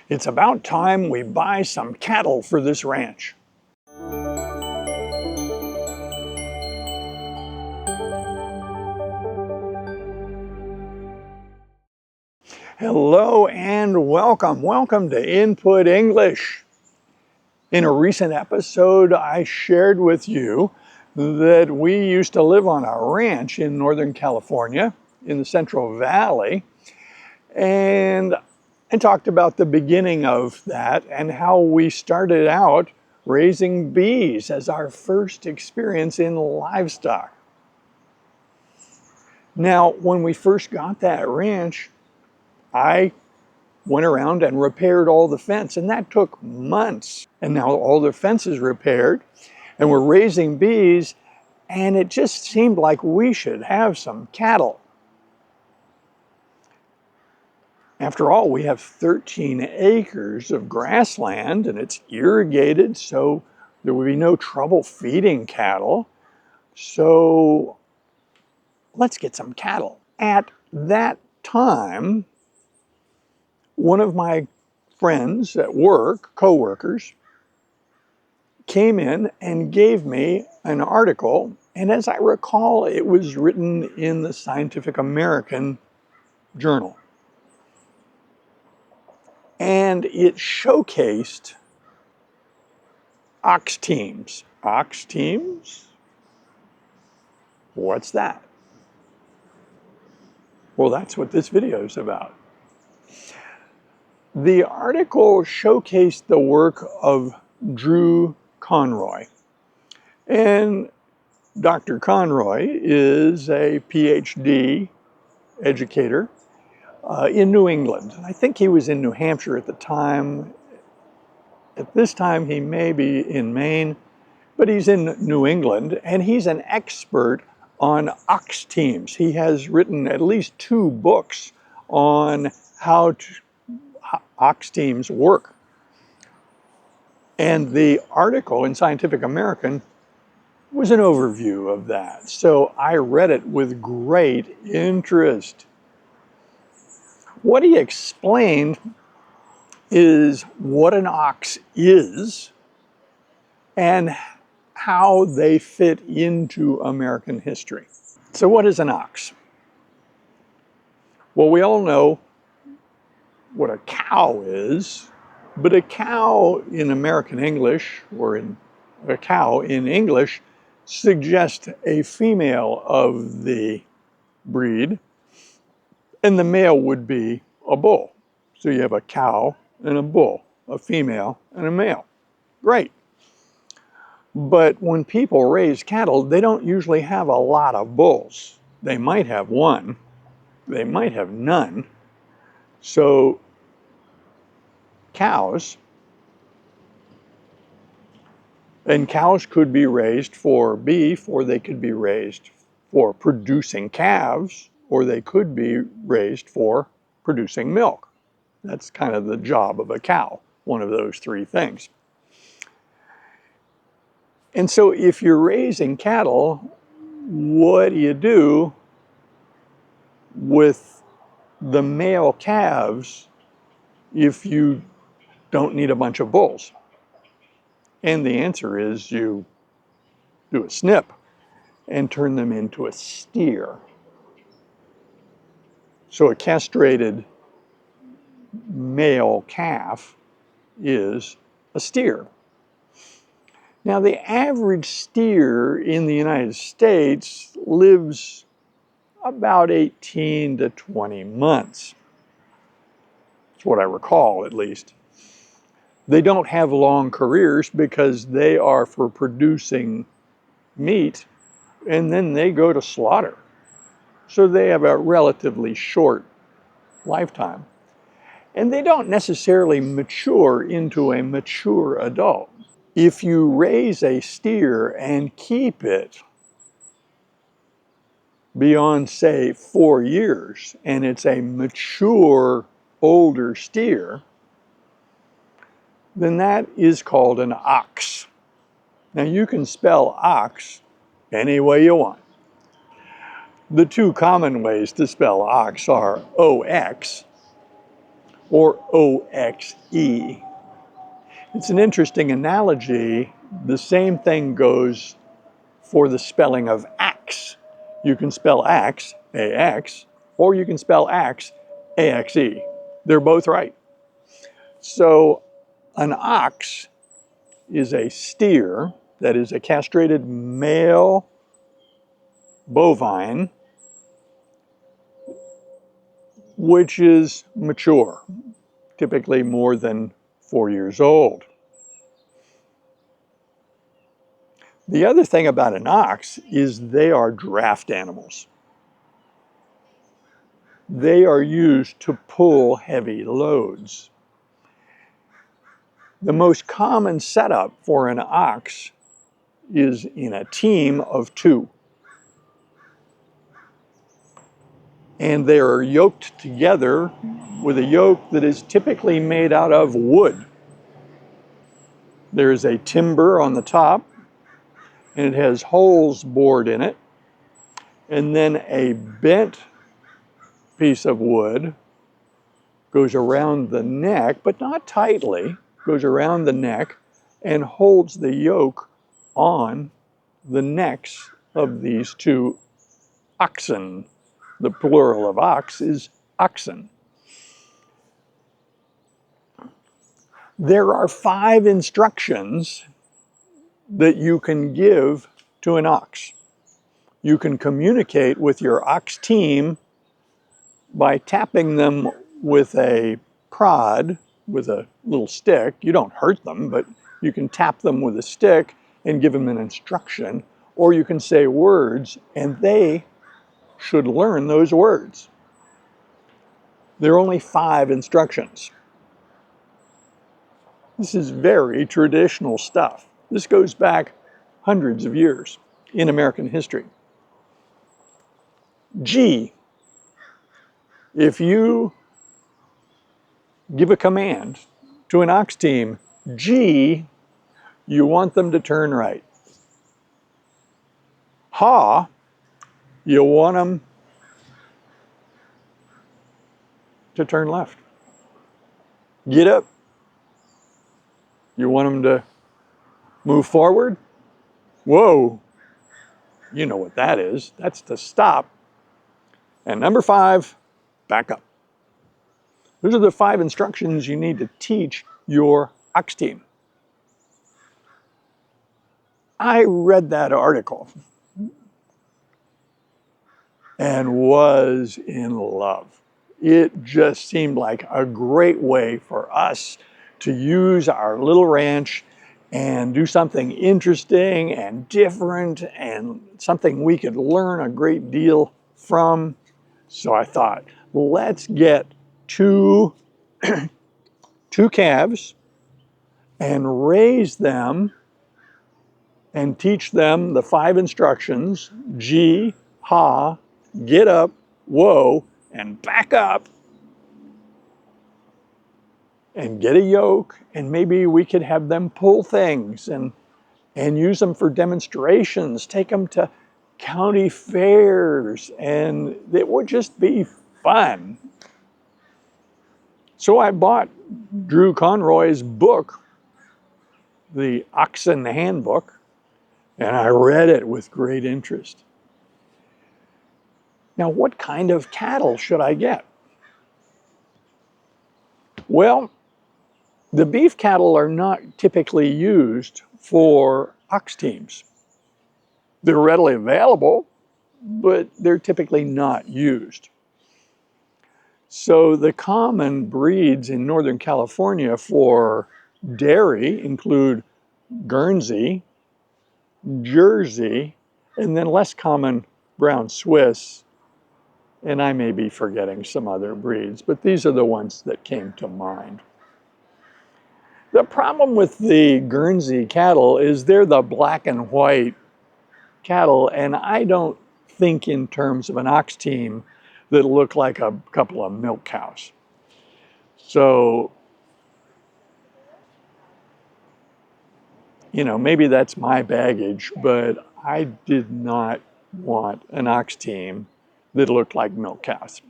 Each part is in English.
It's about time we buy some cattle for this ranch. Hello and welcome. Welcome to Input English. In a recent episode, I shared with you that we used to live on a ranch in Northern California in the Central Valley. And I talked about the beginning of that and how we started out raising bees as our first experience in livestock. Now, when we first got that ranch, I went around and repaired all the fence, and that took months. And now all the fence is repaired, and we're raising bees, and it just seemed like we should have some cattle. After all, we have 13 acres of grassland, and it's irrigated, so there would be no trouble feeding cattle. So let's get some cattle. At that time, one of my friends at work, co-workers, came in and gave me an article, and as I recall, it was written in the Scientific American journal. And it showcased ox teams. Ox teams? What's that? Well, that's what this video is about. The article showcased the work of Drew Conroy. And Dr. Conroy is a PhD educator in New England. I think he was in New Hampshire at the time. At this time, he may be in Maine, but he's in New England, and he's an expert on ox teams. He has written at least 2 books on how ox teams work. And the article in Scientific American was an overview of that. So I read it with great interest. What he explained is what an ox is and how they fit into American history. So what is an ox? Well, we all know what a cow is, but a cow in American English, or a cow in English, suggests a female of the breed, and the male would be a bull. So you have a cow and a bull, a female and a male. Great. But when people raise cattle, they don't usually have a lot of bulls. They might have one, they might have none. So cows could be raised for beef, or they could be raised for producing calves, or they could be raised for producing milk. That's kind of the job of a cow, one of those 3 things. And so if you're raising cattle, what do you do with the male calves if you don't need a bunch of bulls? And the answer is you do a snip and turn them into a steer. So a castrated male calf is a steer. Now, the average steer in the United States lives about 18 to 20 months. That's what I recall, at least. They don't have long careers because they are for producing meat, and then they go to slaughter. So they have a relatively short lifetime. And they don't necessarily mature into a mature adult. If you raise a steer and keep it beyond, say, 4 years, and it's a mature, older steer, then that is called an ox. Now, you can spell ox any way you want. The 2 common ways to spell ox are OX or OXE. It's an interesting analogy. The same thing goes for the spelling of axe. You can spell axe, AX, or you can spell axe, AXE. They're both right. So an ox is a steer, that is a castrated male bovine, which is mature, typically more than 4 years old. The other thing about an ox is they are draft animals. They are used to pull heavy loads. The most common setup for an ox is in a team of 2. And they are yoked together with a yoke that is typically made out of wood. There is a timber on the top, and it has holes bored in it, and then a bent piece of wood goes around the neck, but not tightly, goes around the neck and holds the yoke on the necks of these 2 oxen. The plural of ox is oxen. There are 5 instructions that you can give to an ox. You can communicate with your ox team by tapping them with a prod, with a little stick. You don't hurt them, but you can tap them with a stick and give them an instruction, or you can say words and they should learn those words. There are only 5 instructions. This is very traditional stuff. This goes back hundreds of years in American history. G, if you give a command to an ox team, G, you want them to turn right. Ha, you want them to turn left. Get up, you want them to move forward. Whoa, you know what that is. That's to stop. And number 5, back up. Those are the 5 instructions you need to teach your ox team. I read that article and was in love. It just seemed like a great way for us to use our little ranch and do something interesting and different and something we could learn a great deal from. So I thought, let's get 2 calves and raise them and teach them the 5 instructions: G, ha, get up, whoa, and back up, and get a yoke, and maybe we could have them pull things and use them for demonstrations, take them to county fairs, and it would just be fun. So I bought Drew Conroy's book, The Oxen Handbook, and I read it with great interest. Now, what kind of cattle should I get? Well, the beef cattle are not typically used for ox teams. They're readily available, but they're typically not used. So the common breeds in Northern California for dairy include Guernsey, Jersey, and then less common brown Swiss, and I may be forgetting some other breeds, but these are the ones that came to mind. The problem with the Guernsey cattle is they're the black and white cattle, and I don't think in terms of an ox team that look like a couple of milk cows. So, you know, maybe that's my baggage, but I did not want an ox team that looked like milk cows.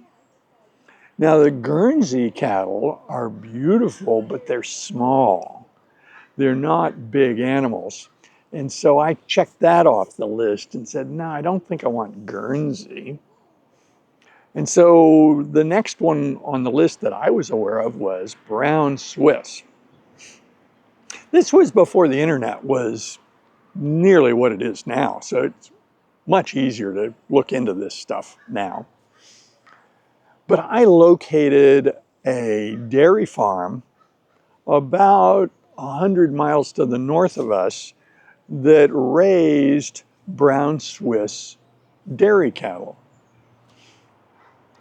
Now, the Guernsey cattle are beautiful, but they're small. They're not big animals. And so I checked that off the list and said, no, I don't think I want Guernsey. And so the next one on the list that I was aware of was brown Swiss. This was before the internet was nearly what it is now. So it's much easier to look into this stuff now. But I located a dairy farm about 100 miles to the north of us that raised brown Swiss dairy cattle.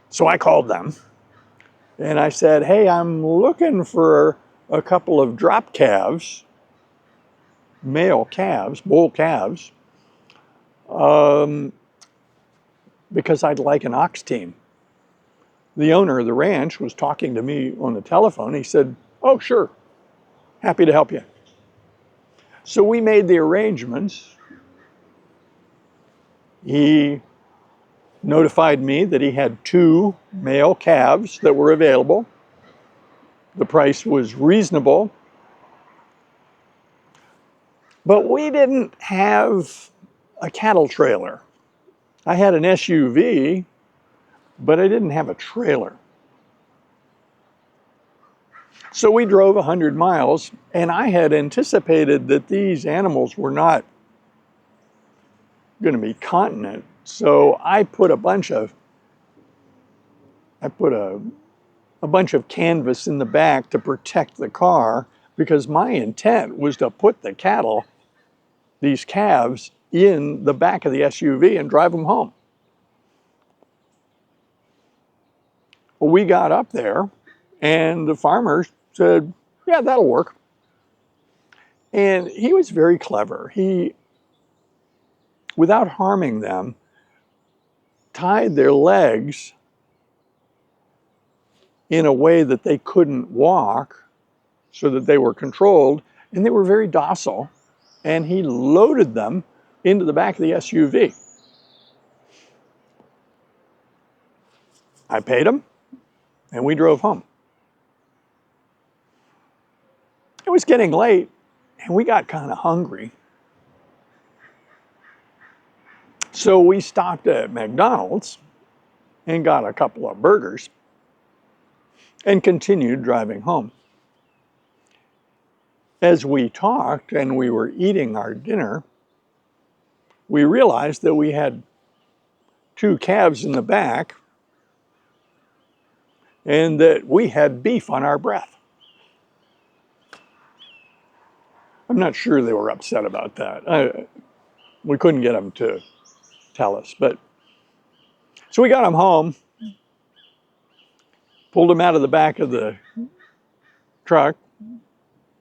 So I called them and I said, hey, I'm looking for a couple of drop calves, male calves, bull calves, because I'd like an ox team. The owner of the ranch was talking to me on the telephone. He said, oh, sure, happy to help you. So we made the arrangements. He notified me that he had 2 male calves that were available. The price was reasonable. But we didn't have a cattle trailer. I had an SUV, but I didn't have a trailer. So we drove 100 miles, and I had anticipated that these animals were not going to be continent. So I put a bunch of canvas in the back to protect the car, because my intent was to put the cattle, these calves, in the back of the SUV and drive them home. Well, we got up there and the farmer said, yeah, that'll work. And he was very clever. He, without harming them, tied their legs in a way that they couldn't walk so that they were controlled, and they were very docile. And he loaded them into the back of the SUV. I paid him, and we drove home. It was getting late, and we got kind of hungry. So we stopped at McDonald's and got a couple of burgers and continued driving home. As we talked and we were eating our dinner, we realized that we had 2 calves in the back and that we had beef on our breath. I'm not sure they were upset about that. We couldn't get them to tell us. But so we got them home, pulled them out of the back of the truck.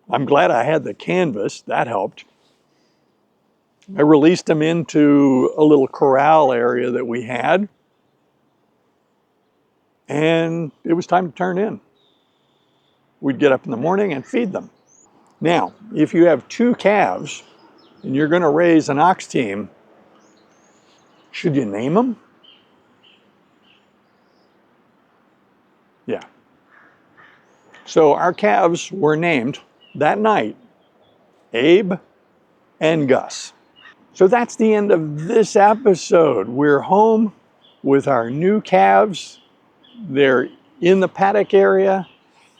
I'm glad I had the canvas. That helped. I released them into a little corral area that we had, and it was time to turn in. We'd get up in the morning and feed them. Now, if you have 2 calves and you're going to raise an ox team, should you name them? Yeah. So our calves were named that night Abe and Gus. So that's the end of this episode. We're home with our new calves. They're in the paddock area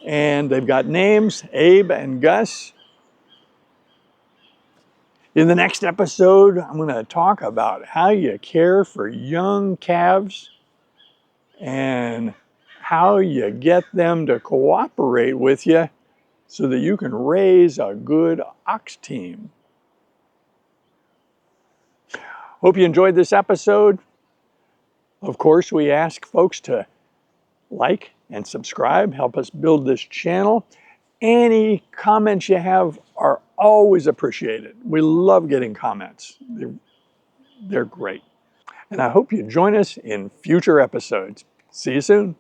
and they've got names, Abe and Gus. In the next episode, I'm going to talk about how you care for young calves and how you get them to cooperate with you so that you can raise a good ox team. Hope you enjoyed this episode. Of course, we ask folks to like and subscribe, help us build this channel. Any comments you have are always appreciated. We love getting comments. They're great. And I hope you join us in future episodes. See you soon.